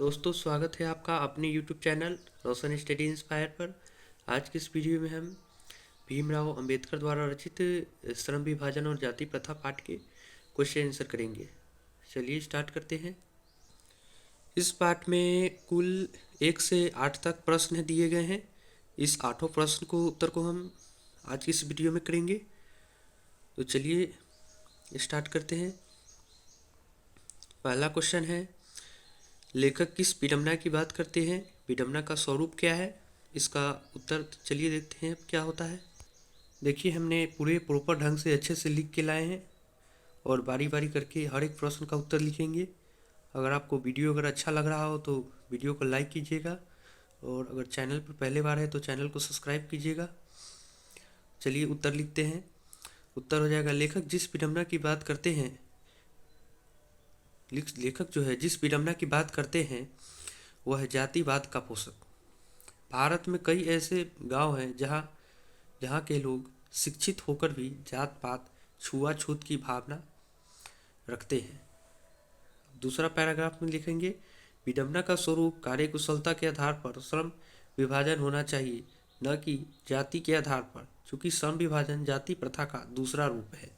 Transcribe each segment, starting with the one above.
दोस्तों, स्वागत है आपका अपने यूट्यूब चैनल रोशन स्टडी इंस्पायर पर। आज की इस वीडियो में हम भीमराव अंबेडकर द्वारा रचित श्रम विभाजन और जाति प्रथा पाठ के क्वेश्चन आंसर करेंगे। चलिए स्टार्ट करते हैं। इस पाठ में कुल 1 से 8 तक प्रश्न दिए गए हैं। इस 8 प्रश्न को उत्तर को हम आज की इस वीडियो में करेंगे। तो चलिए स्टार्ट करते हैं। पहला क्वेश्चन है, लेखक किस विडंबना की बात करते हैं? विडंबना का स्वरूप क्या है? इसका उत्तर चलिए देखते हैं क्या होता है। देखिए, हमने पूरे प्रॉपर ढंग से अच्छे से लिख के लाए हैं और बारी बारी करके हर एक प्रश्न का उत्तर लिखेंगे। अगर आपको वीडियो अगर अच्छा लग रहा हो तो वीडियो को लाइक कीजिएगा और अगर चैनल पर पहले बार है तो चैनल को सब्सक्राइब कीजिएगा। चलिए उत्तर लिखते हैं। उत्तर हो जाएगा, लेखक जिस विडंबना की बात करते हैं लेखक जो है जिस विडंबना की बात करते हैं वह है जातिवाद का पोषक। भारत में कई ऐसे गांव हैं जहां के लोग शिक्षित होकर भी जात पात छुआछूत की भावना रखते हैं। दूसरा पैराग्राफ में लिखेंगे, विडंबना का स्वरूप कार्यकुशलता के आधार पर श्रम विभाजन होना चाहिए, न कि जाति के आधार पर, चूंकि श्रम विभाजन जाति प्रथा का दूसरा रूप है।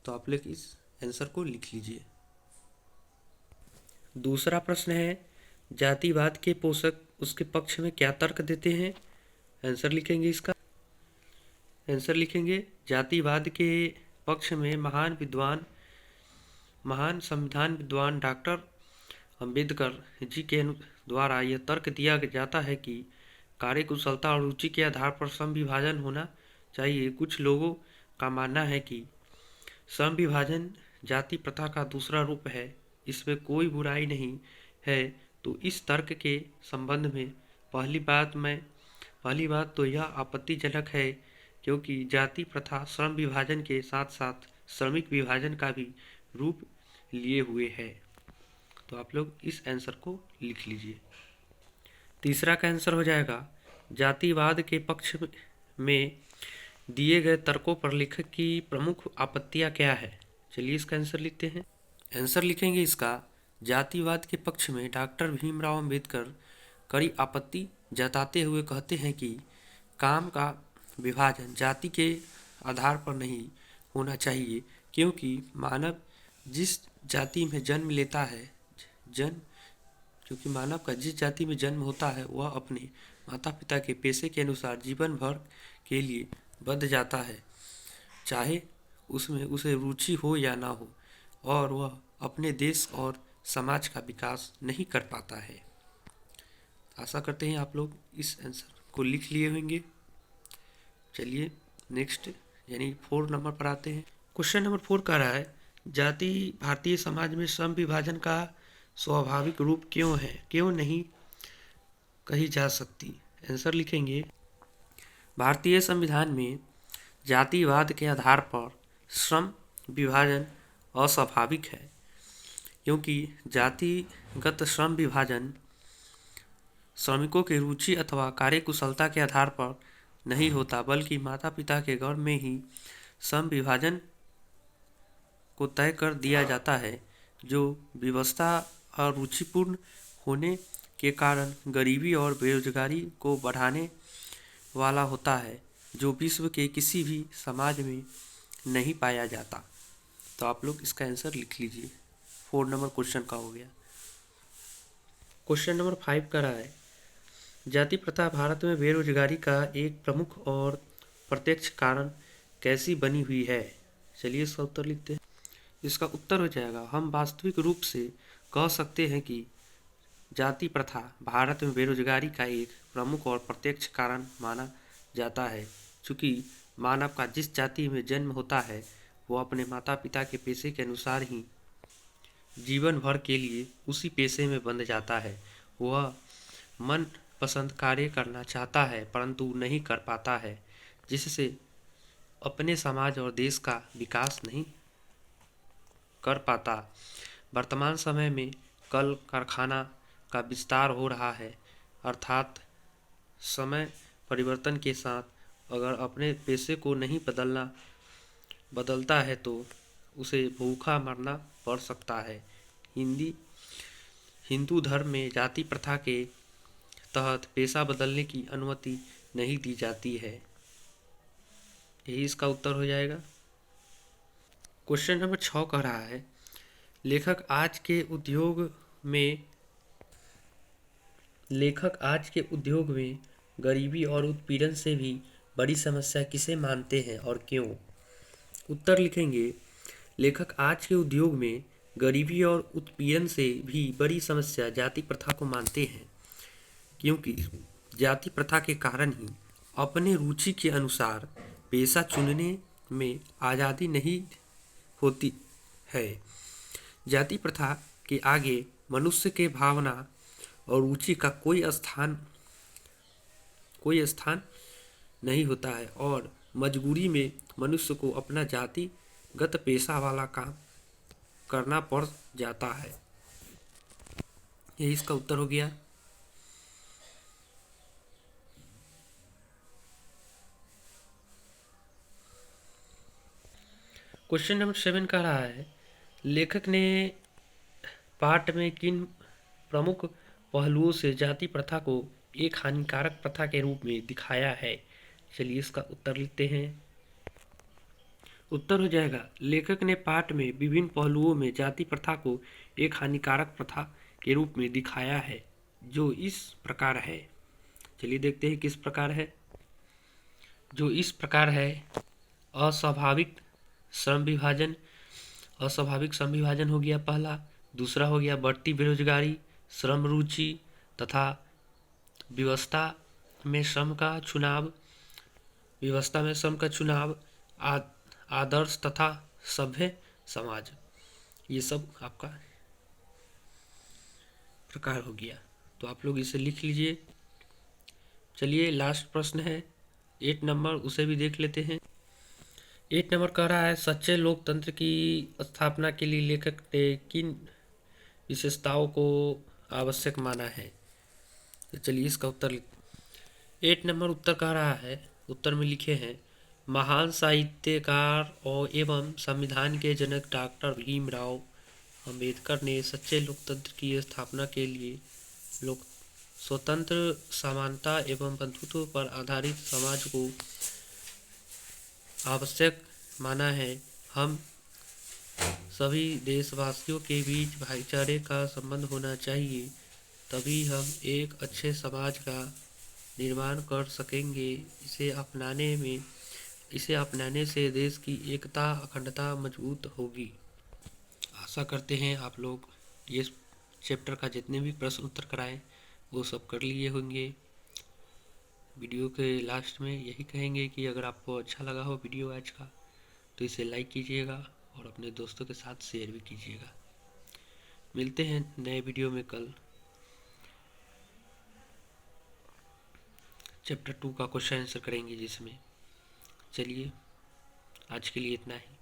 तो आप लोग इस आंसर को लिख लीजिए। दूसरा प्रश्न है, जातिवाद के पोषक उसके पक्ष में क्या तर्क देते हैं? आंसर लिखेंगे इसका। आंसर लिखेंगे, जातिवाद के पक्ष में महान संविधान विद्वान डॉक्टर अंबेडकर जी के द्वारा यह तर्क दिया जाता है कि कार्यकुशलता और रुचि के आधार पर श्रम विभाजन होना चाहिए। कुछ लोगों का मानना है कि श्रम विभाजन जाति प्रथा का दूसरा रूप है, इसमें कोई बुराई नहीं है। तो इस तर्क के संबंध में पहली बात तो यह आपत्तिजनक है, क्योंकि जाति प्रथा श्रम विभाजन के साथ साथ श्रमिक विभाजन का भी रूप लिए हुए है। तो आप लोग इस आंसर को लिख लीजिए। तीसरा का आंसर हो जाएगा, जातिवाद के पक्ष में दिए गए तर्कों पर लेखक की प्रमुख आपत्तियां क्या है? चलिए इसका आंसर लिखते हैं। आंसर लिखेंगे इसका, जातिवाद के पक्ष में डॉक्टर भीमराव अंबेडकर कड़ी आपत्ति जताते हुए कहते हैं कि काम का विभाजन जाति के आधार पर नहीं होना चाहिए, क्योंकि मानव जिस जाति में जन्म लेता है क्योंकि मानव का जिस जाति में जन्म होता है वह अपने माता पिता के पेशे के अनुसार जीवन भर के लिए बंध जाता है, चाहे उसमें उसे रुचि हो या ना हो, और वह अपने देश और समाज का विकास नहीं कर पाता है। आशा करते हैं आप लोग इस आंसर को लिख लिए होंगे। चलिए नेक्स्ट यानी 4 नंबर पर आते हैं। क्वेश्चन नंबर 4 कह रहा है, जाति भारतीय समाज में श्रम विभाजन का स्वाभाविक रूप क्यों नहीं कही जा सकती? आंसर लिखेंगे, भारतीय संविधान में जातिवाद के आधार पर श्रम विभाजन अस्वाभाविक है, क्योंकि जातिगत श्रम विभाजन श्रमिकों की रुचि अथवा कार्यकुशलता के आधार पर नहीं होता, बल्कि माता पिता के गर्भ में ही श्रम विभाजन को तय कर दिया जाता है, जो व्यवस्था अरुचिपूर्ण होने के कारण गरीबी और बेरोजगारी को बढ़ाने वाला होता है, जो विश्व के किसी भी समाज में नहीं पाया जाता। तो आप लोग इसका आंसर लिख लीजिए। 4 नंबर क्वेश्चन का हो गया। क्वेश्चन नंबर 5 का रहा है, जाति प्रथा भारत में बेरोजगारी का एक प्रमुख और प्रत्यक्ष कारण कैसी बनी हुई है? चलिए इसका उत्तर लिखते हैं। इसका उत्तर हो जाएगा, हम वास्तविक रूप से कह सकते हैं कि जाति प्रथा भारत में बेरोजगारी का एक प्रमुख और प्रत्यक्ष कारण माना जाता है, चूँकि मानव का जिस जाति में जन्म होता है वो अपने माता पिता के पेशे के अनुसार ही जीवन भर के लिए उसी पेशे में बंध जाता है। वह मन पसंद कार्य करना चाहता है परंतु नहीं कर पाता है, जिससे अपने समाज और देश का विकास नहीं कर पाता। वर्तमान समय में कल कारखाना का विस्तार हो रहा है, अर्थात समय परिवर्तन के साथ अगर अपने पेशे को नहीं बदलता है तो उसे भूखा मरना पड़ सकता है। हिंदू धर्म में जाति प्रथा के तहत पेशा बदलने की अनुमति नहीं दी जाती है। यही इसका उत्तर हो जाएगा। क्वेश्चन नंबर 6 कह रहा है, लेखक आज के उद्योग में गरीबी और उत्पीड़न से भी बड़ी समस्या किसे मानते हैं और क्यों? उत्तर लिखेंगे, लेखक आज के उद्योग में गरीबी और उत्पीड़न से भी बड़ी समस्या जाति प्रथा को मानते हैं, क्योंकि जाति प्रथा के कारण ही अपने रुचि के अनुसार पेशा चुनने में आज़ादी नहीं होती है। जाति प्रथा के आगे मनुष्य के भावना और रुचि का कोई स्थान नहीं होता है और मजबूरी में मनुष्य को अपना जातिगत पेशा वाला काम करना पड़ जाता है। यही इसका उत्तर हो गया। क्वेश्चन नंबर 7 कह रहा है, लेखक ने पाठ में किन प्रमुख पहलुओं से जाति प्रथा को एक हानिकारक प्रथा के रूप में दिखाया है? चलिए इसका उत्तर लिखते हैं। उत्तर हो जाएगा, लेखक ने पाठ में विभिन्न पहलुओं में जाति प्रथा को एक हानिकारक प्रथा के रूप में दिखाया है, जो इस प्रकार है। चलिए देखते हैं किस प्रकार है। जो इस प्रकार है, अस्वाभाविक श्रम विभाजन हो गया पहला। दूसरा हो गया बढ़ती बेरोजगारी, श्रम रुचि तथा व्यवस्था में श्रम का चुनाव, आदर्श तथा सभ्य समाज, ये सब आपका प्रकार हो गया। तो आप लोग इसे लिख लीजिए। चलिए लास्ट प्रश्न है 8 नंबर, उसे भी देख लेते हैं। 8 नंबर कह रहा है, सच्चे लोकतंत्र की स्थापना के लिए लेखक ने किन विशेषताओं को आवश्यक माना है? तो चलिए इसका उत्तर 8 नंबर उत्तर कह रहा है, उत्तर में लिखे हैं, महान साहित्यकार और एवं संविधान के जनक डॉक्टर भीमराव अंबेडकर ने सच्चे लोकतंत्र की स्थापना के लिए स्वतंत्र, समानता एवं बंधुत्व पर आधारित समाज को आवश्यक माना है। हम सभी देशवासियों के बीच भाईचारे का संबंध होना चाहिए, तभी हम एक अच्छे समाज का निर्माण कर सकेंगे। इसे अपनाने से देश की एकता, अखंडता मजबूत होगी। आशा करते हैं आप लोग ये चैप्टर का जितने भी प्रश्न उत्तर कराएं वो सब कर लिए होंगे। वीडियो के लास्ट में यही कहेंगे कि अगर आपको अच्छा लगा हो वीडियो आज का, तो इसे लाइक कीजिएगा और अपने दोस्तों के साथ शेयर भी कीजिएगा। मिलते हैं नए वीडियो में कल। चैप्टर 2 का क्वेश्चन आंसर करेंगे जिसमें। चलिए आज के लिए इतना ही।